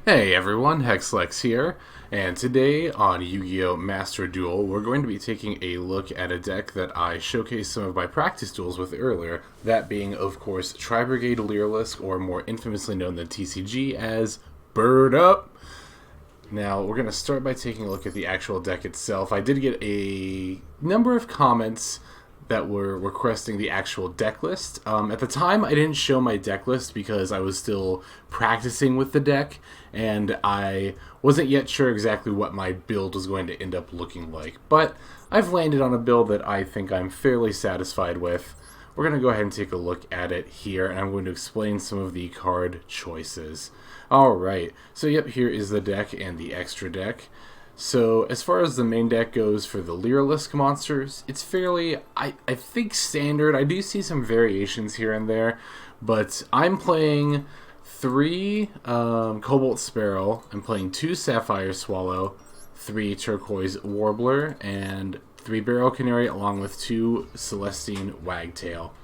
Hey everyone, Hexlex here, and today on Yu-Gi-Oh! Master Duel, we're going to be taking a look at a deck that I showcased some of my practice duels with earlier, that being, of course, Tri-Brigade Lyrilusc, or more infamously known than TCG as Bird Up! Now, we're going to start by taking a look at the actual deck itself. I did get a number of comments that were requesting the actual deck list. At the time, I didn't show my deck list because I was still practicing with the deck, and I wasn't yet sure exactly what my build was going to end up looking like. But I've landed on a build that I think I'm fairly satisfied with. We're going to go ahead and take a look at it here, and I'm going to explain some of the card choices. Alright, so yep, here is the deck and the extra deck. So, as far as the main deck goes for the Lyrilusc monsters, it's fairly, I think, standard. I do see some variations here and there, but I'm playing 3 Cobalt Sparrow, I'm playing 2 Sapphire Swallow, 3 Turquoise Warbler, and 3 Barrel Canary, along with 2 Celestine Wagtail.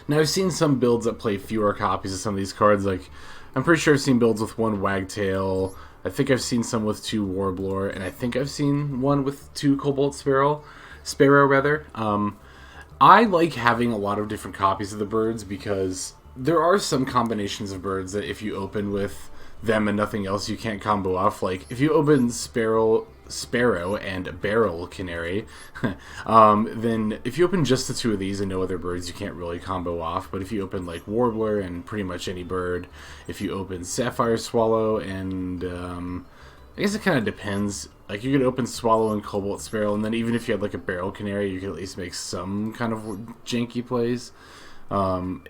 Now, I've seen some builds that play fewer copies of some of these cards, like, I'm pretty sure I've seen builds with 1 Wagtail, I think I've seen some with 2 Warbler, and I think I've seen one with 2 Cobalt Sparrow. I like having a lot of different copies of the birds because there are some combinations of birds that if you open with them and nothing else, you can't combo off. Like, if you open Sparrow and Barrel Canary, then if you open just the 2 of these and no other birds, you can't really combo off. But if you open like Warbler and pretty much any bird, if you open Sapphire Swallow and I guess it kind of depends. Like, you could open Swallow and Cobalt Sparrow, and then even if you had like a Barrel Canary, you could at least make some kind of janky plays.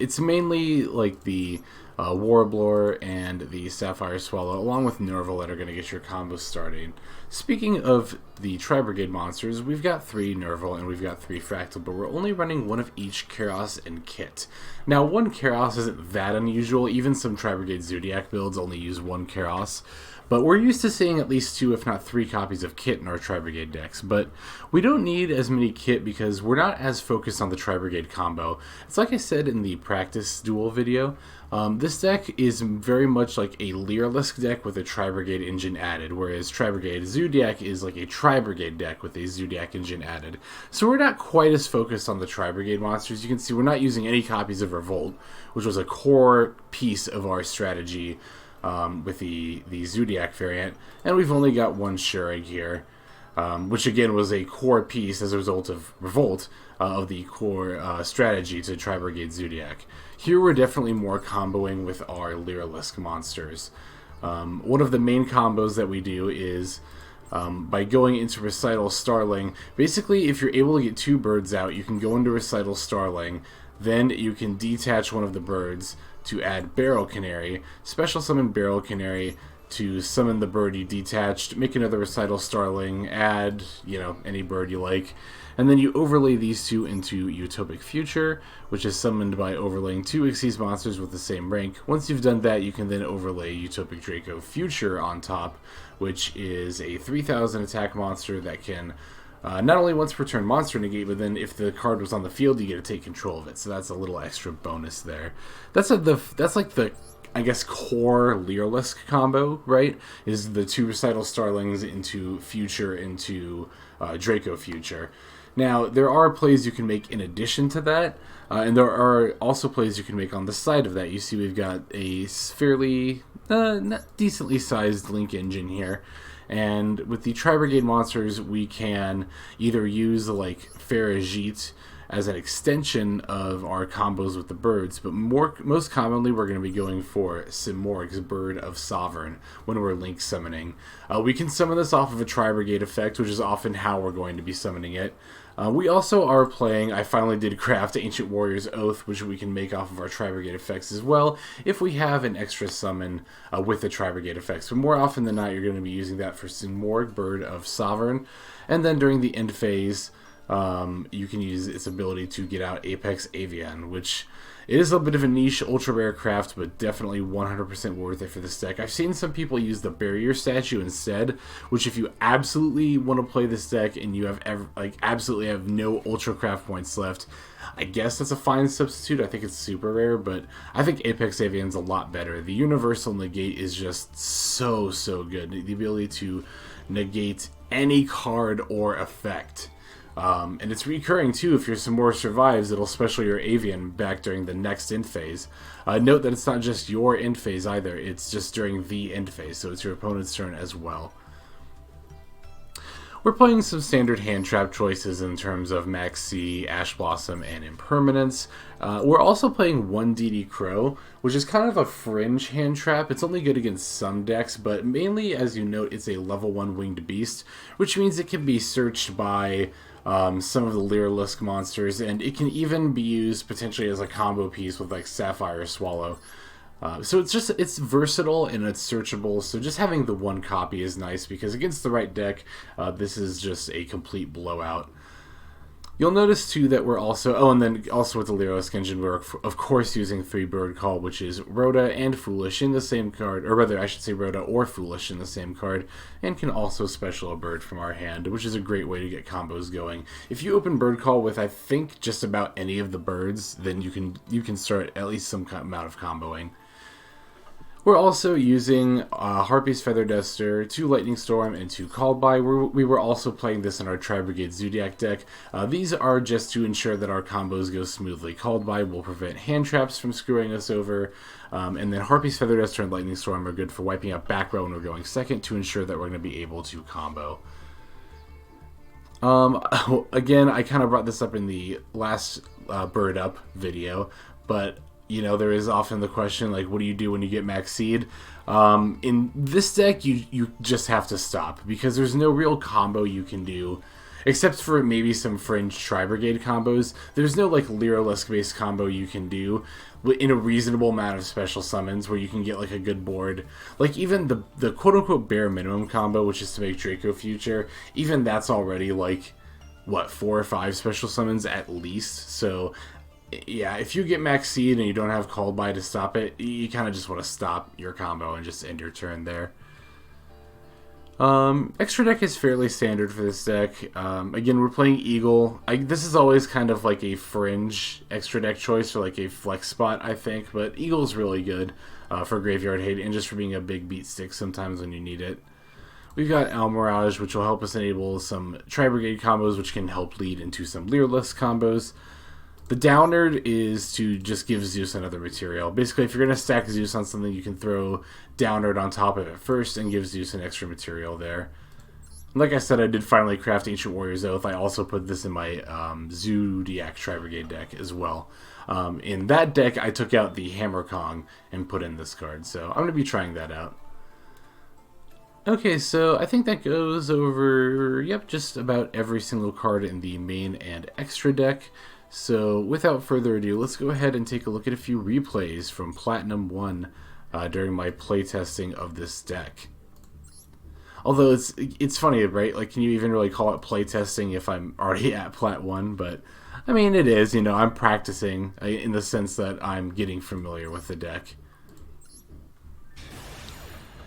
It's mainly like the Warbler and the Sapphire Swallow, along with Nerval, that are going to get your combos starting. Speaking of the Tri-Brigade monsters, we've got 3 Nerval and we've got 3 Fractal, but we're only running 1 of each Karos and Kit. Now, 1 Karos isn't that unusual. Even some Tri-Brigade Zodiac builds only use 1 Karos. But we're used to seeing at least 2, if not 3 copies of Kit in our Tri-Brigade decks. But we don't need as many Kit because we're not as focused on the Tri-Brigade combo. It's like I said in the practice duel video, this deck is very much like a Lyrilusc deck with a Tri-Brigade engine added, whereas Tri-Brigade Zodiac is like a Tri-Brigade deck with a Zodiac engine added. So we're not quite as focused on the Tri-Brigade monsters. You can see we're not using any copies of Revolt, which was a core piece of our strategy with the Zodiac variant, and we've only got 1 Shurag here, which again was a core piece as a result of Revolt of the core strategy to Tri-Brigade Zodiac. Here we're definitely more comboing with our Lyrilusc monsters. One of the main combos that we do is by going into Recital Starling. Basically, if you're able to get 2 birds out, you can go into Recital Starling, then you can detach one of the birds to add Barrel Canary, special summon Barrel Canary to summon the bird you detached, make another Recital Starling, add, any bird you like, and then you overlay these 2 into Utopic Future, which is summoned by overlaying 2 Xyz monsters with the same rank. Once you've done that, you can then overlay Utopic Draco Future on top, which is a 3000 attack monster that can not only once per turn monster negate, but then if the card was on the field, you get to take control of it. So that's a little extra bonus there. That's like the, I guess, core Lyrilusc combo, right? Is the 2 Recital Starlings into Future into Draco Future. Now, there are plays you can make in addition to that, and there are also plays you can make on the side of that. You see we've got a fairly decently sized link engine here. And with the Tri-Brigade monsters, we can either use like Farajit as an extension of our combos with the birds, but most commonly we're going to be going for Simorg's Bird of Sovereign when we're link summoning. We can summon this off of a Tri-Brigade effect, which is often how we're going to be summoning it. We also are playing, I finally did craft Ancient Warrior's Oath, which we can make off of our Tri-Brigade effects as well, if we have an extra summon with the Tri-Brigade effects. But more often than not, you're going to be using that for Simorg, Bird of Sovereign. And then during the end phase, you can use its ability to get out Apex Avian, which It is a bit of a niche ultra rare craft, but definitely 100% worth it for this deck. I've seen some people use the barrier statue instead, which if you absolutely want to play this deck and you have absolutely have no ultra craft points left, I guess that's a fine substitute. I think it's super rare, but I think Apex Avian's a lot better. The universal negate is just so good. The ability to negate any card or effect. And it's recurring too. If your Samora survives, it'll special your Avian back during the next end phase. Note that it's not just your end phase either, it's just during the end phase, so it's your opponent's turn as well. We're playing some standard hand trap choices in terms of Max C, Ash Blossom, and Impermanence. We're also playing 1 DD Crow, which is kind of a fringe hand trap. It's only good against some decks, but mainly, as you note, it's a level 1 winged beast, which means it can be searched by some of the Lyrilusc monsters, and it can even be used potentially as a combo piece with like Sapphire Swallow. So it's versatile and it's searchable, so just having the 1 copy is nice because against the right deck, this is just a complete blowout. You'll notice too that we're also, and then also with the Lyrilusc engine, we're of course using 3 Bird Call, which is Rhoda and Foolish in the same card, or rather I should say Rhoda or Foolish in the same card, and can also special a bird from our hand, which is a great way to get combos going. If you open Bird Call with I think just about any of the birds, then you can start at least some amount of comboing. We're also using Harpy's Feather Duster, 2 Lightning Storm, and 2 Called By. We were also playing this in our Tri-Brigade Zodiac deck. These are just to ensure that our combos go smoothly. Called By will prevent hand traps from screwing us over, and then Harpy's Feather Duster and Lightning Storm are good for wiping out back row when we're going second to ensure that we're going to be able to combo. Again, I kind of brought this up in the last Bird Up video, but you know, there is often the question, like, what do you do when you get max seed? In this deck, you just have to stop, because there's no real combo you can do, except for maybe some fringe Tri-Brigade combos. There's no, like, Lyrilusc-based combo you can do in a reasonable amount of special summons where you can get, like, a good board. Like, even the quote-unquote bare minimum combo, which is to make Draco Future, even that's already, like, what, 4 or 5 special summons at least, so yeah, if you get max seed and you don't have Called By to stop it, you kind of just want to stop your combo and just end your turn there. Extra deck is fairly standard for this deck. Again, we're playing Eagle. This is always kind of like a fringe extra deck choice or like a flex spot, I think, but Eagle's really good for Graveyard Hate and just for being a big beat stick sometimes when you need it. We've got Almirage, which will help us enable some Tri-Brigade combos, which can help lead into some Lyrilusc combos. The Downerd is to just give Zeus another material. Basically, if you're going to stack Zeus on something, you can throw Downerd on top of it first and give Zeus an extra material there. Like I said, I did finally craft Ancient Warrior's Oath. I also put this in my Zodiac Tri-Brigade deck as well. In that deck, I took out the Hammer Kong and put in this card, so I'm going to be trying that out. Okay, so I think that goes over, just about every single card in the main and extra deck. So without further ado, let's go ahead and take a look at a few replays from Platinum 1 during my playtesting of this deck. Although it's funny, right? Like, can you even really call it playtesting if I'm already at Plat 1? But, I mean, it is, you know, I'm practicing in the sense that I'm getting familiar with the deck.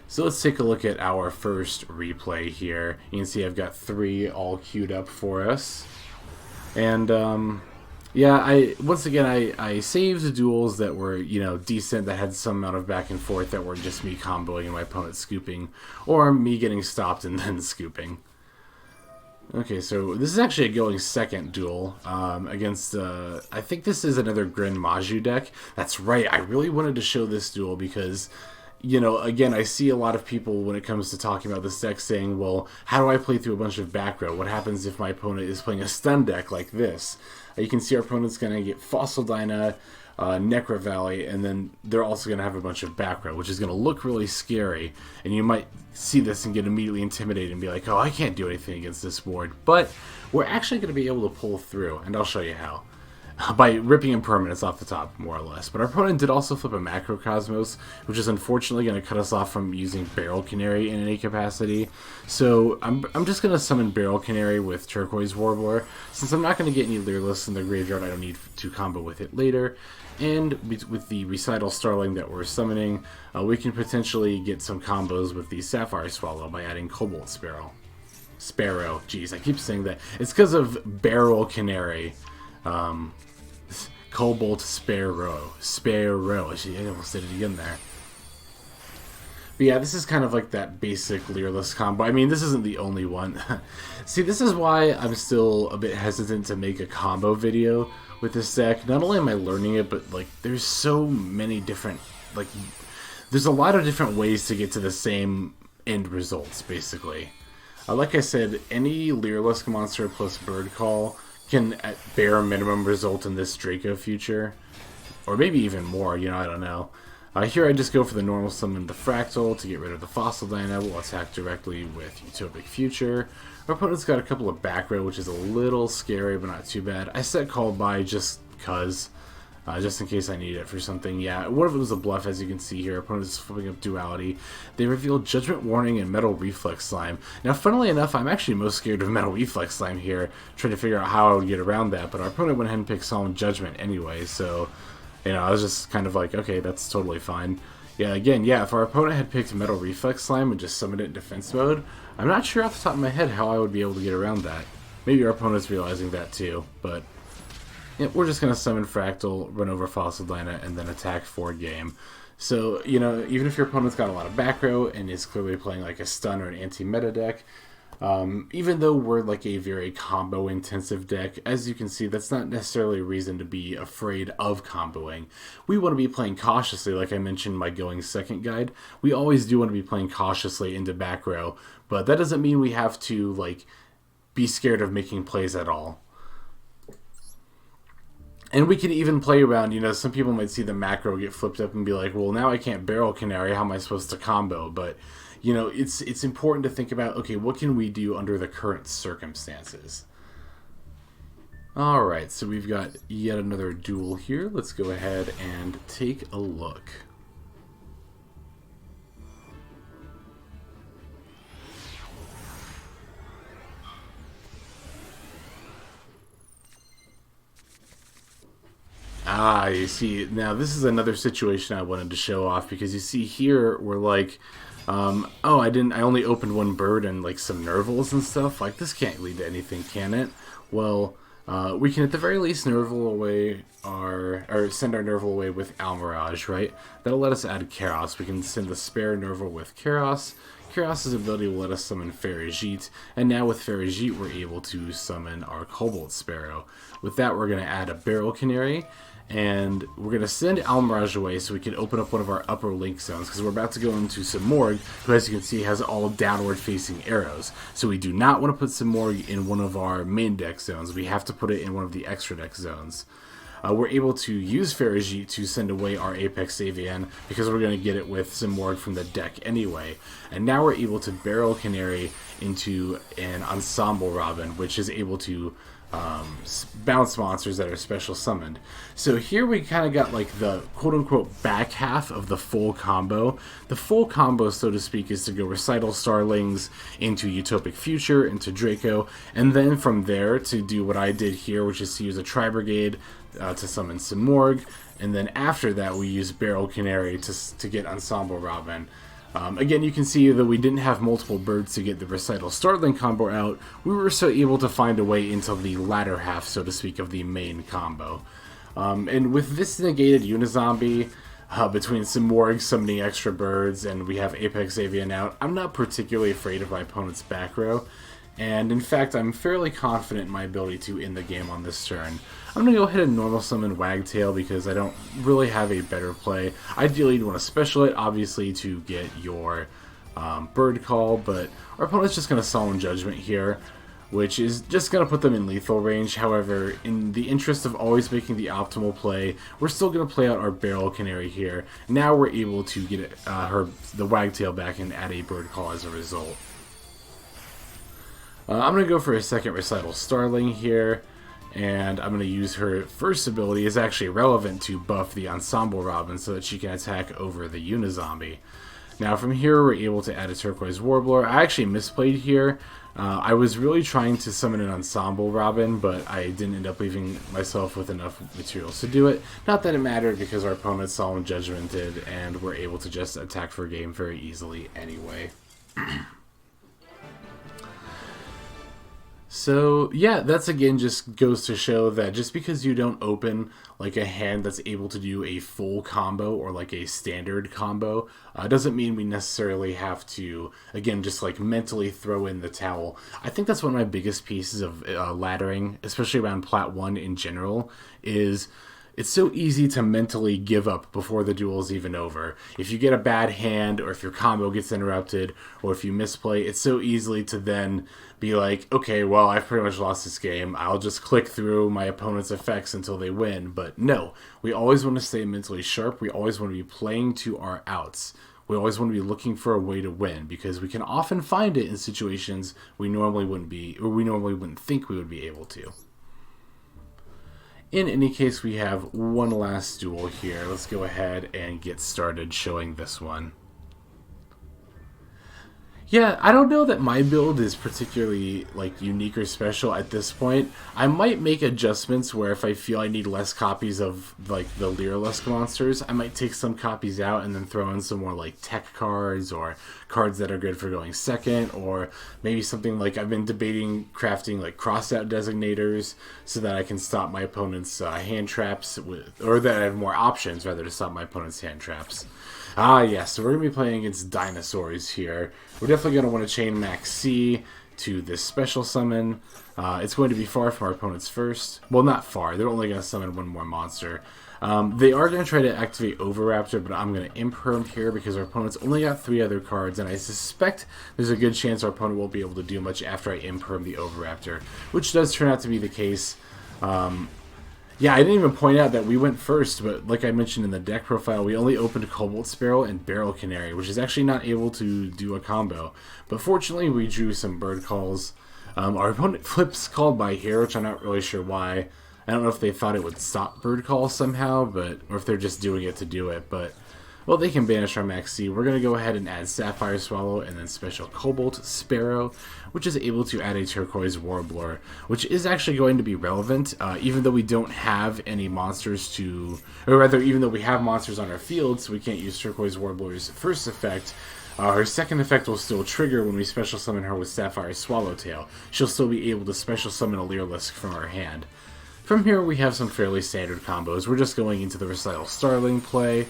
So let's take a look at our first replay here. You can see I've got 3 all queued up for us. And, yeah, I saved duels that were, you know, decent, that had some amount of back and forth, that were just me comboing and my opponent scooping, or me getting stopped and then scooping. Okay, so this is actually a going second duel against, I think this is another Gren Maju deck. That's right, I really wanted to show this duel because, you know, again, I see a lot of people when it comes to talking about this deck saying, well, how do I play through a bunch of back row? What happens if my opponent is playing a stun deck like this? You can see our opponent's going to get Fossil Dyna, Necro Valley, and then they're also going to have a bunch of back row, which is going to look really scary. And you might see this and get immediately intimidated and be like, oh, I can't do anything against this board. But we're actually going to be able to pull through, and I'll show you how. by ripping impermanence off the top, more or less. But our opponent did also flip a Macrocosmos, which is unfortunately going to cut us off from using Barrel Canary in any capacity. So I'm just going to summon Barrel Canary with Turquoise Warbler. Since I'm not going to get any Lyriluscs in the graveyard, I don't need to combo with it later. And with the Recital Starling that we're summoning, we can potentially get some combos with the Sapphire Swallow by adding Cobalt Sparrow. Jeez, I keep saying that. It's because of Barrel Canary. Cobalt Sparrow. I almost did it again there. But yeah, this is kind of like that basic Lyrilusc combo. I mean, this isn't the only one. See, this is why I'm still a bit hesitant to make a combo video with this deck. Not only am I learning it, but like there's so many different, like, there's a lot of different ways to get to the same end results, basically. Like I said, any Lyrilusc monster plus Bird Call can at bare minimum result in this Draco future, or maybe even more, you know, I don't know. Here I just go for the normal summon the Fractal to get rid of the Fossil Dyna. We'll attack directly with Utopic Future. Our opponent's got a couple of back row, which is a little scary, but not too bad. I set Call By just cause, just in case I need it for something. Yeah, one of it was a bluff, as you can see here. Opponent is flipping up Duality. They revealed Judgment Warning and Metal Reflex Slime. Now, funnily enough, I'm actually most scared of Metal Reflex Slime here, trying to figure out how I would get around that, but our opponent went ahead and picked Solemn Judgment anyway, so, you know, I was just kind of like, okay, that's totally fine. Yeah, again, yeah, if our opponent had picked Metal Reflex Slime and just summoned it in defense mode, I'm not sure off the top of my head how I would be able to get around that. Maybe our opponent's realizing that too, but yeah, we're just going to summon Fractal, run over Fossil Dyna, and then attack for game. So, you know, even if your opponent's got a lot of back row and is clearly playing like a stun or an anti-meta deck, even though we're like a very combo-intensive deck, as you can see, that's not necessarily a reason to be afraid of comboing. We want to be playing cautiously, like I mentioned in my Going Second guide. We always do want to be playing cautiously into back row, but that doesn't mean we have to, like, be scared of making plays at all. And we can even play around, you know, some people might see the macro get flipped up and be like, well, now I can't Barrel Canary, how am I supposed to combo? But, you know, it's important to think about, okay, what can we do under the current circumstances? Alright, so we've got yet another duel here. Let's go ahead and take a look. Ah, you see, now this is another situation I wanted to show off, because you see here, we're like, oh, I only opened one bird and like some Nervals and stuff. Like, this can't lead to anything, can it? Well, we can at the very least Nerval away or send our Nerval away with Almirage, right? That'll let us add Karos. We can send the spare Nerval with Karos. Karos' ability will let us summon Ferrigite, and now with Ferrigite we're able to summon our Cobalt Sparrow. With that we're going to add a Barrel Canary, and we're going to send Almirage away so we can open up one of our upper link zones, because we're about to go into Simorgh, who, as you can see, has all downward facing arrows. So we do not want to put Simorgh in one of our main deck zones. We have to put it in one of the extra deck zones. We're able to use Ferrigite to send away our Apex Avian, because we're going to get it with Simorgh from the deck anyway. And now we're able to Barrel Canary into an Ensemble Robin, which is able to bounce monsters that are special summoned. So here we kind of got like the quote-unquote back half of the full combo. The full combo, so to speak, is to go Recital Starlings into Utopic Future, into Draco, and then from there to do what I did here, which is to use a Tri-Brigade to summon Simorgh, and then after that we use Barrel Canary to get Ensemble Robin. Again, you can see that we didn't have multiple birds to get the Recital Starling combo out. We were so able to find a way into the latter half, so to speak, of the main combo. And with this negated Unizombie, between Simorgh summoning extra birds and we have Apex Avian out, I'm not particularly afraid of my opponent's back row. And in fact, I'm fairly confident in my ability to end the game on this turn. I'm going to go ahead and normal summon Wagtail because I don't really have a better play. Ideally, you'd want to special it, obviously, to get your Bird Call, but our opponent's just going to Solemn Judgment here, which is just going to put them in lethal range. However, in the interest of always making the optimal play, we're still going to play out our Barrel Canary here. Now we're able to get the Wagtail back and add a Bird Call as a result. I'm going to go for a second Recital Starling here. And I'm going to use her first ability is actually relevant to buff the Ensemble Robin so that she can attack over the Unizombie. Now from here we're able to add a Turquoise Warbler. I actually misplayed here. I was really trying to summon an Ensemble Robin, but I didn't end up leaving myself with enough materials to do it. Not that it mattered because our opponent Solemn Judgmented and we're able to just attack for game very easily anyway. So, yeah, that's again just goes to show that just because you don't open like a hand that's able to do a full combo or like a standard combo, doesn't mean we necessarily have to, again, just like mentally throw in the towel. I think that's one of my biggest pieces of laddering, especially around Plat 1 in general, is it's so easy to mentally give up before the duel is even over. If you get a bad hand, or if your combo gets interrupted, or if you misplay, it's so easily to then be like, okay, well, I've pretty much lost this game. I'll just click through my opponent's effects until they win. But no, we always want to stay mentally sharp. We always want to be playing to our outs. We always want to be looking for a way to win, because we can often find it in situations we normally wouldn't be, or we normally wouldn't think we would be able to. In any case, we have one last duel here. Let's go ahead and get started showing this one. Yeah, I don't know that my build is particularly like unique or special at this point. I might make adjustments where if I feel I need less copies of like the Lyrilusc monsters, I might take some copies out and then throw in some more like tech cards or cards that are good for going second, or maybe something like I've been debating crafting like crossed out designators so that I can stop my opponent's hand traps or that I have more options rather to stop my opponent's hand traps. Ah, yes, so we're going to be playing against dinosaurs here. We're definitely going to want to chain Max C to this special summon. It's going to be far from our opponent's first. Well, not far. They're only going to summon one more monster. They are going to try to activate Overraptor, but I'm going to imperm here because our opponent's only got 3 other cards, and I suspect there's a good chance our opponent won't be able to do much after I imperm the Overraptor, which does turn out to be the case. Yeah, I didn't even point out that we went first, but like I mentioned in the deck profile, we only opened Cobalt Sparrow and Barrel Canary, which is actually not able to do a combo. But fortunately, we drew some bird calls. Our opponent flips Called by here, which I'm not really sure why. I don't know if they thought it would stop bird calls somehow, or if they're just doing it to do it, but... Well, they can banish our Max C. We're going to go ahead and add Sapphire Swallow and then special Cobalt Sparrow, which is able to add a Turquoise Warbler, which is actually going to be relevant, even though we don't have any monsters to... Or rather, even though we have monsters on our field, so we can't use Turquoise Warbler's first effect, her second effect will still trigger when we special summon her with Sapphire Swallowtail. She'll still be able to special summon a Lyrilusc from our hand. From here, we have some fairly standard combos. We're just going into the Recital Starling play.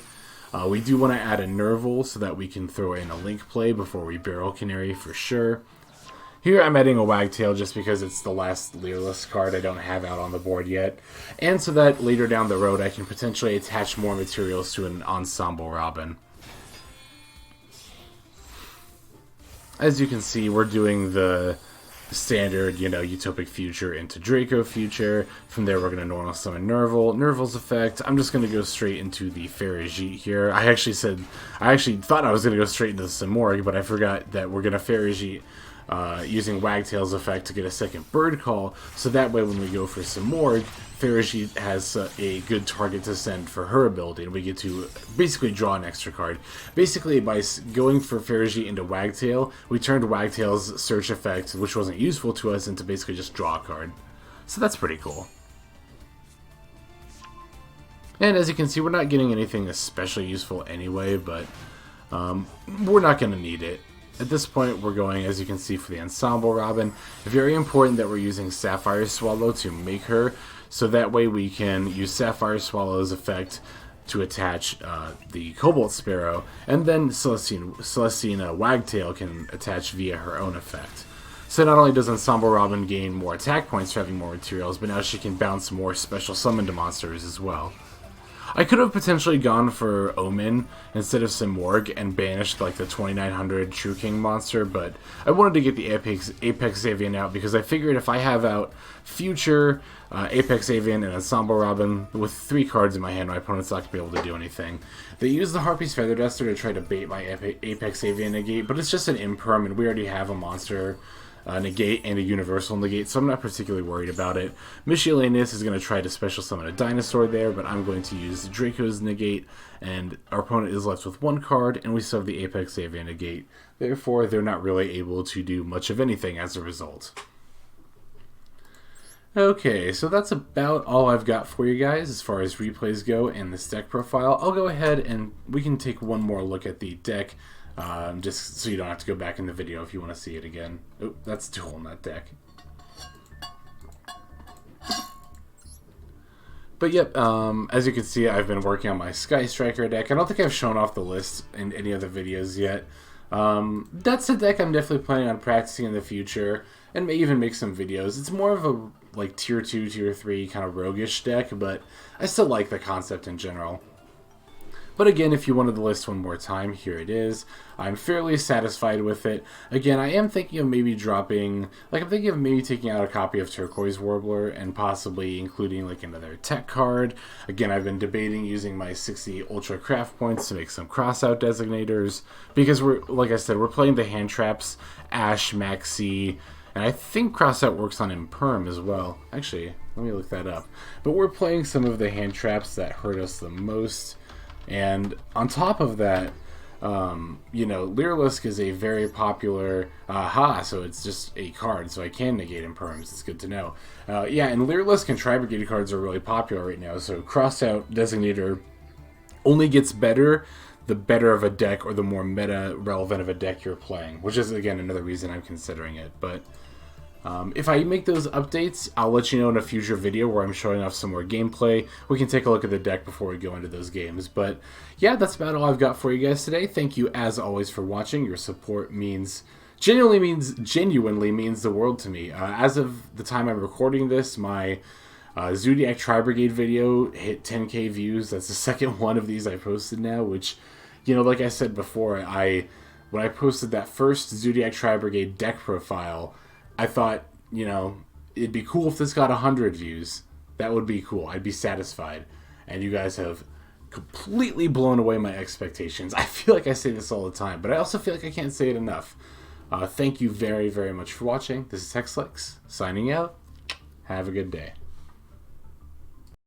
We do want to add a Nerval so that we can throw in a Link play before we Barrel Canary for sure. Here I'm adding a Wagtail just because it's the last Lyrilusc card I don't have out on the board yet, and so that later down the road I can potentially attach more materials to an Ensemble Robin. As you can see, we're doing the standard, Utopic Future into Draco Future. From there, we're going to normal summon Nerval. Nerval's effect, I'm just going to go straight into the Ferrigite here. I actually thought I was going to go straight into the Simorgh, but I forgot that we're going to Ferrigite using Wagtail's effect to get a second bird call, so that way when we go for Simorgh, Ferrigite has a good target to send for her ability, and we get to basically draw an extra card. Basically, by going for Ferrigite into Wagtail, we turned Wagtail's search effect, which wasn't useful to us, into basically just draw a card. So that's pretty cool. And as you can see, we're not getting anything especially useful anyway, but we're not going to need it. At this point, we're going, as you can see, for the Ensemble Robin. Very important that we're using Sapphire Swallow to make her, so that way we can use Sapphire Swallow's effect to attach the Cobalt Sparrow, and then Celestina Wagtail can attach via her own effect. So not only does Ensemble Robin gain more attack points for having more materials, but now she can bounce more special summoned monsters as well. I could have potentially gone for Omen instead of Simorgh and banished like the 2900 True King monster, but I wanted to get the Apex Avian out because I figured if I have out Future, Apex Avian, and Ensemble Robin with 3 cards in my hand, my opponent's not going to be able to do anything. They use the Harpy's Feather Duster to try to bait my Apex Avian negate, but it's just an imperm and we already have a monster negate and a universal negate, so I'm not particularly worried about it. Miscellaneous is going to try to special summon a dinosaur there, but I'm going to use Draco's negate, and our opponent is left with one card, and we still have the Apex Avian negate. Therefore, they're not really able to do much of anything as a result. Okay, so that's about all I've got for you guys as far as replays go and this deck profile. I'll go ahead and we can take one more look at the deck, just so you don't have to go back in the video if you want to see it again. Oh, that's Duel, not deck. But yep, as you can see, I've been working on my Sky Striker deck. I don't think I've shown off the list in any other videos yet. That's a deck I'm definitely planning on practicing in the future, and may even make some videos. It's more of a like tier 2, tier 3 kind of roguish deck, but I still like the concept in general. But again, if you wanted the list one more time, here it is. I'm fairly satisfied with it. Again, I am thinking of maybe dropping, like I'm thinking of maybe taking out a copy of Turquoise Warbler and possibly including like another tech card. Again, I've been debating using my 60 Ultra Craft points to make some crossout designators, because we're, like I said, we're playing the hand traps, Ash, Maxi, and I think crossout works on Imperm as well. Actually, let me look that up. But we're playing some of the hand traps that hurt us the most. And on top of that, you know, Lyrilusc is a very popular, so it's just a card, so I can negate Imperms. It's good to know. Yeah, and Lyrilusc and Tri-Brigade cards are really popular right now, so crossout designator only gets better the better of a deck or the more meta relevant of a deck you're playing, which is, again, another reason I'm considering it. But if I make those updates, I'll let you know in a future video where I'm showing off some more gameplay. We can take a look at the deck before we go into those games. But yeah, that's about all I've got for you guys today. Thank you, as always, for watching. Your support genuinely means the world to me. As of the time I'm recording this, my Zodiac Tri-Brigade video hit 10k views. That's the second one of these I posted now, which, you know, like I said before, when I posted that first Zodiac Tri-Brigade deck profile, I thought, you know, it'd be cool if this got 100 views. That would be cool. I'd be satisfied. And you guys have completely blown away my expectations. I feel like I say this all the time, but I also feel like I can't say it enough. Thank you very, very much for watching. This is Hexlex, signing out. Have a good day.